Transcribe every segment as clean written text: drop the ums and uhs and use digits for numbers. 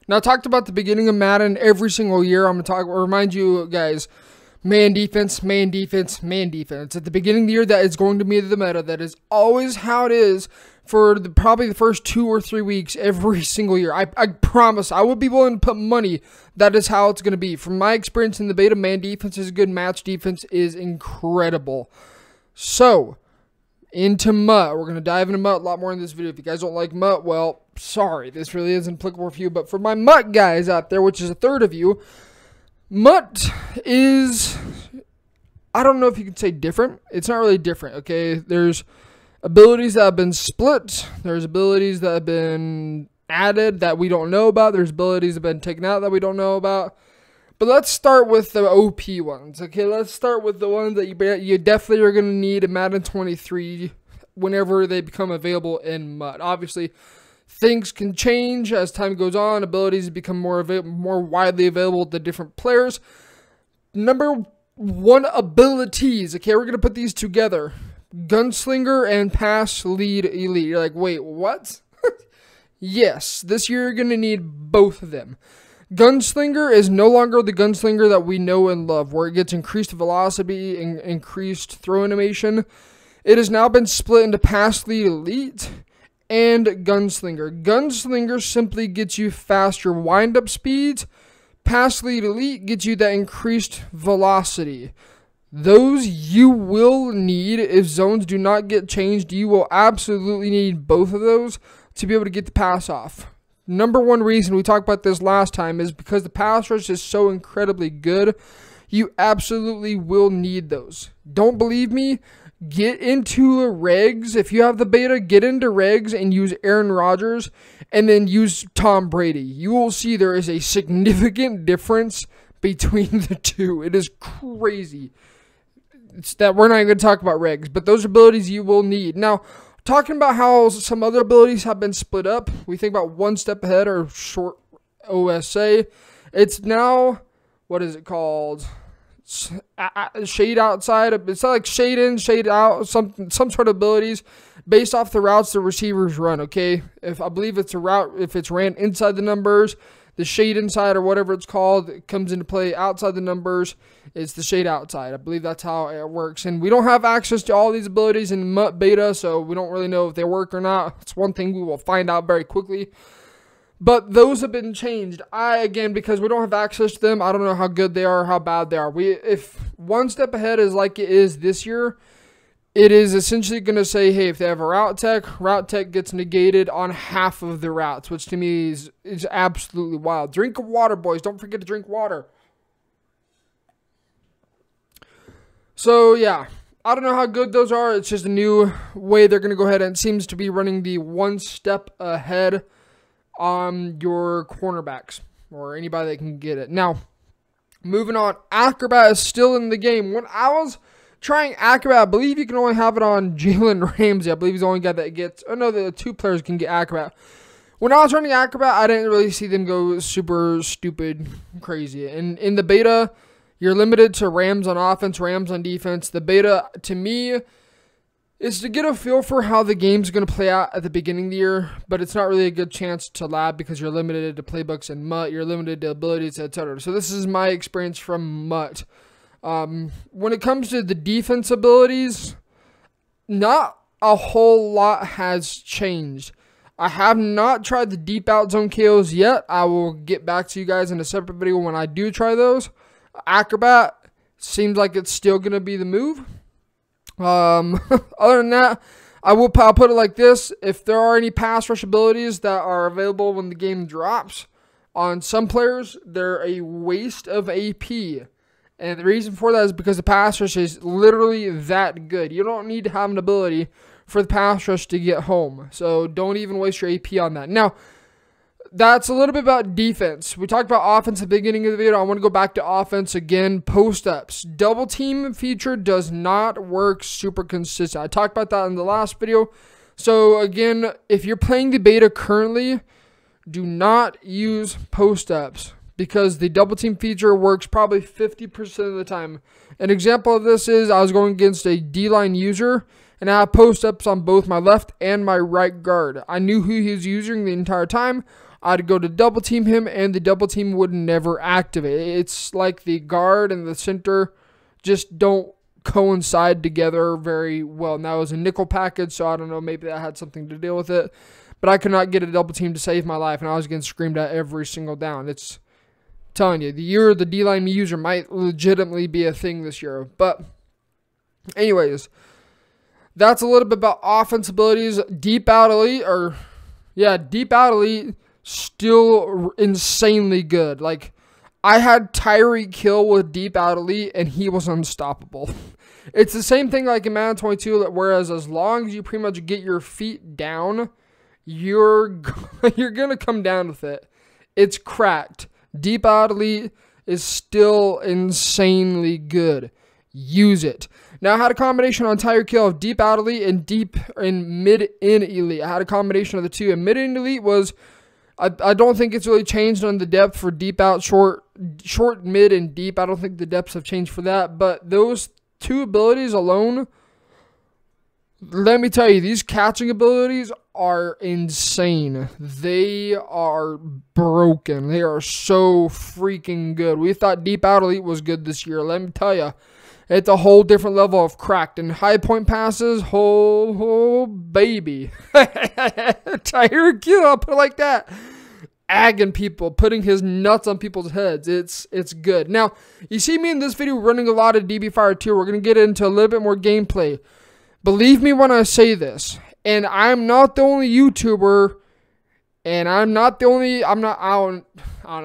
Now, I talked about the beginning of Madden every single year. I'm going to remind you guys, man defense, man defense, man defense. At the beginning of the year, that is going to be the meta. That is always how it is for probably the first 2 or 3 weeks every single year. I promise, I would be willing to put money that is how it's going to be. From my experience in the beta, man defense is good. Match defense is incredible. So, into MUT. We're going to dive into MUT a lot more in this video. If you guys don't like MUT, well, sorry. This really isn't applicable for you. But for my MUT guys out there, which is a third of you, MUT is, I don't know if you can say different. It's not really different, okay? There's abilities that have been split. There's abilities that have been added that we don't know about. There's abilities that have been taken out that we don't know about. But let's start with the OP ones, okay? Let's start with the ones that you definitely are going to need in Madden 23 whenever they become available in MUT. Obviously, things can change as time goes on. Abilities become more widely available to different players. Number 1 abilities, okay? We're going to put these together. Gunslinger and Pass Lead Elite. You're like, wait, what? Yes, this year you're going to need both of them. Gunslinger is no longer the Gunslinger that we know and love, where it gets increased velocity and increased throw animation. It has now been split into Pass Lead Elite and Gunslinger. Gunslinger simply gets you faster wind-up speeds. Pass Lead Elite gets you that increased velocity. Those you will need if zones do not get changed. You will absolutely need both of those to be able to get the pass off. Number 1 reason we talked about this last time is because the pass rush is so incredibly good. You absolutely will need those. Don't believe me? Get into regs. If you have the beta, get into regs and use Aaron Rodgers and then use Tom Brady. You will see there is a significant difference between the two. It is crazy. It's that we're not going to talk about regs, but those abilities you will need. Now, talking about how some other abilities have been split up, we think about One Step Ahead or short OSA. It's now, what is it called? Shade outside. It's not like shade in, shade out, some sort of abilities based off the routes the receivers run, okay? If I believe it's a route, if it's ran inside the numbers, the shade inside or whatever it's called, it comes into play outside the numbers. It's the shade outside. I believe that's how it works. And we don't have access to all these abilities in MUT beta, so we don't really know if they work or not. It's one thing we will find out very quickly. But those have been changed. Again, because we don't have access to them, I don't know how good they are or how bad they are. If One Step Ahead is like it is this year, it is essentially going to say, hey, if they have a route tech gets negated on half of the routes, which to me is absolutely wild. Drink of water, boys. Don't forget to drink water. So, yeah. I don't know how good those are. It's just a new way they're going to go ahead, and it seems to be running the 1 step ahead on your cornerbacks or anybody that can get it. Now, moving on. Acrobat is still in the game. When I was trying Acrobat, I believe you can only have it on Jalen Ramsey. I believe he's the only guy that gets, oh no, the 2 players can get Acrobat. When I was running Acrobat, I didn't really see them go super stupid crazy. And in the beta, you're limited to Rams on offense, Rams on defense. The beta, to me, is to get a feel for how the game's going to play out at the beginning of the year, but it's not really a good chance to lab because you're limited to playbooks and MUT, you're limited to abilities, etc. So this is my experience from MUT. When it comes to the defense abilities, not a whole lot has changed. I have not tried the deep out zone KOs yet. I will get back to you guys in a separate video when I do try those. Acrobat seems like it's still going to be the move. Other than that, I'll put it like this. If there are any pass rush abilities that are available when the game drops, on some players, they're a waste of AP. And the reason for that is because the pass rush is literally that good. You don't need to have an ability for the pass rush to get home. So don't even waste your AP on that. Now, that's a little bit about defense. We talked about offense at the beginning of the video. I want to go back to offense again. Post-ups. Double team feature does not work super consistent. I talked about that in the last video. So again, if you're playing the beta currently, do not use post-ups because the double team feature works probably 50% of the time. An example of this is I was going against a D-line user and I have post-ups on both my left and my right guard. I knew who he was using the entire time. I'd go to double team him, and the double team would never activate. It's like the guard and the center just don't coincide together very well. Now, it was a nickel package, so I don't know, maybe that had something to deal with it. But I could not get a double team to save my life, and I was getting screamed at every single down. It's telling you, the year the D-line user might legitimately be a thing this year. But anyways, that's a little bit about offense abilities. Deep out elite, still insanely good. Like, I had Tyreek Hill with deep out elite, and he was unstoppable. It's the same thing like in Madden 22, whereas as long as you pretty much get your feet down, you're going to come down with it. It's cracked. Deep out elite is still insanely good. Use it. Now, I had a combination on Tyreek Hill of deep out elite and deep and mid-in elite. I had a combination of the two. And mid-in elite was, I don't think it's really changed on the depth for deep out, short, mid, and deep. I don't think the depths have changed for that. But those two abilities alone, let me tell you, these catching abilities are insane. They are broken. They are so freaking good. We thought deep out elite was good this year. Let me tell you, it's a whole different level of cracked. And high point passes, oh baby. Tyreek Hill, I'll put it like that. Agging people, putting his nuts on people's heads. It's good. Now, you see me in this video running a lot of DB Fire 2. We're going to get into a little bit more gameplay. Believe me when I say this, and I'm not the only YouTuber, and I don't know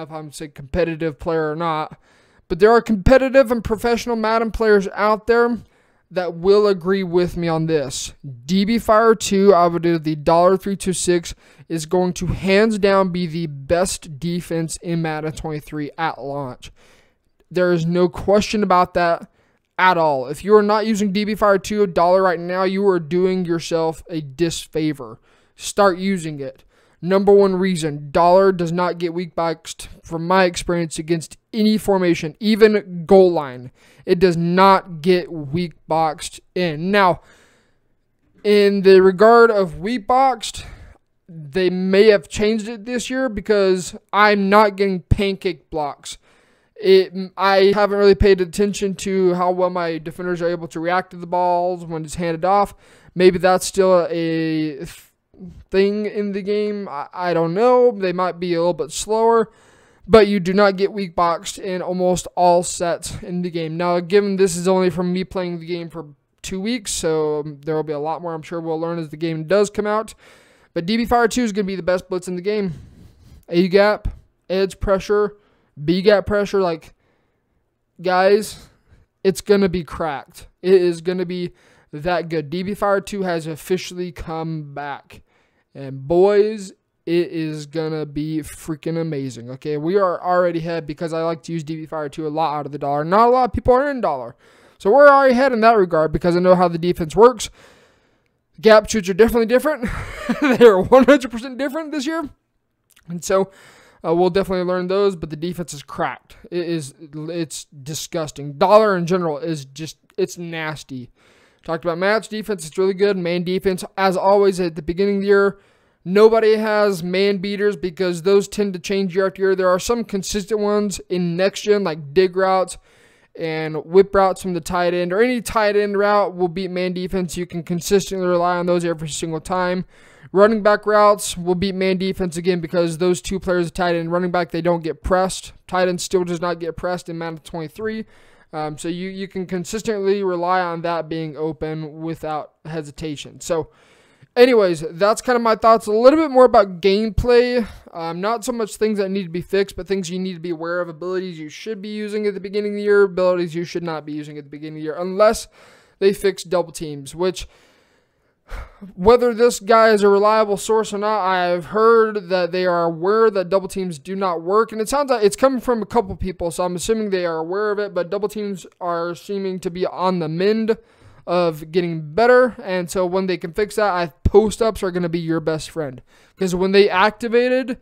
if I'm saying competitive player or not, but there are competitive and professional Madden players out there that will agree with me on this. DB Fire 2 out of the $326 is going to hands down be the best defense in Madden 23 at launch. There is no question about that at all. If you are not using DB Fire 2 $1 right now, you are doing yourself a disfavor. Start using it. Number one reason, $1 does not get weak boxed from my experience against any formation, even goal line. It does not get weak boxed in. Now, in the regard of weak boxed, they may have changed it this year because I'm not getting pancake blocks. I haven't really paid attention to how well my defenders are able to react to the balls when it's handed off. Maybe that's still a thing in the game. I don't know. They might be a little bit slower, but you do not get weak boxed in almost all sets in the game. Now, given this is only from me playing the game for 2 weeks, so there will be a lot more I'm sure we'll learn as the game does come out. But DB Fire 2 is going to be the best blitz in the game. A-gap, edge pressure, B-gap pressure, like, guys, it's going to be cracked. It is going to be that good. DB Fire 2 has officially come back. And boys, it is going to be freaking amazing. Okay, we are already ahead because I like to use DB Fire 2 a lot out of the $1. Not a lot of people are in $1. So we're already ahead in that regard because I know how the defense works. Gap shoots are definitely different. They are 100% different this year. And so we'll definitely learn those, but the defense is cracked. It's disgusting. $1 in general is just, it's nasty. Talked about match defense. It's really good. Man defense, as always, at the beginning of the year, nobody has man beaters because those tend to change year after year. There are some consistent ones in next gen, like dig routes and whip routes from the tight end, or any tight end route will beat man defense. You can consistently rely on those every single time. Running back routes will beat man defense again because those two players, tight end and running back, they don't get pressed. Tight end still does not get pressed in Madden 23. So you can consistently rely on that being open without hesitation. So anyways, that's kind of my thoughts. A little bit more about gameplay. Not so much things that need to be fixed, but things you need to be aware of. Abilities you should be using at the beginning of the year. Abilities you should not be using at the beginning of the year unless they fix double teams, which, whether this guy is a reliable source or not, I've heard that they are aware that double teams do not work. And it sounds like it's coming from a couple people, so I'm assuming they are aware of it. But double teams are seeming to be on the mend of getting better. And so when they can fix that, post-ups are going to be your best friend. Because when they activated,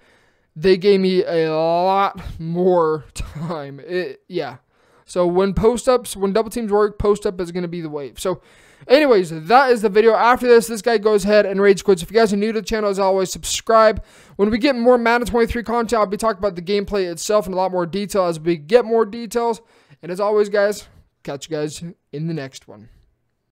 they gave me a lot more time. Yeah. So when post-ups, when double teams work, post-up is going to be the wave. So anyways, that is the video. After this guy goes ahead and rage quits. If you guys are new to the channel, as always, subscribe. When we get more Madden 23 content, I'll be talking about the gameplay itself in a lot more detail as we get more details. And as always, guys, catch you guys in the next one.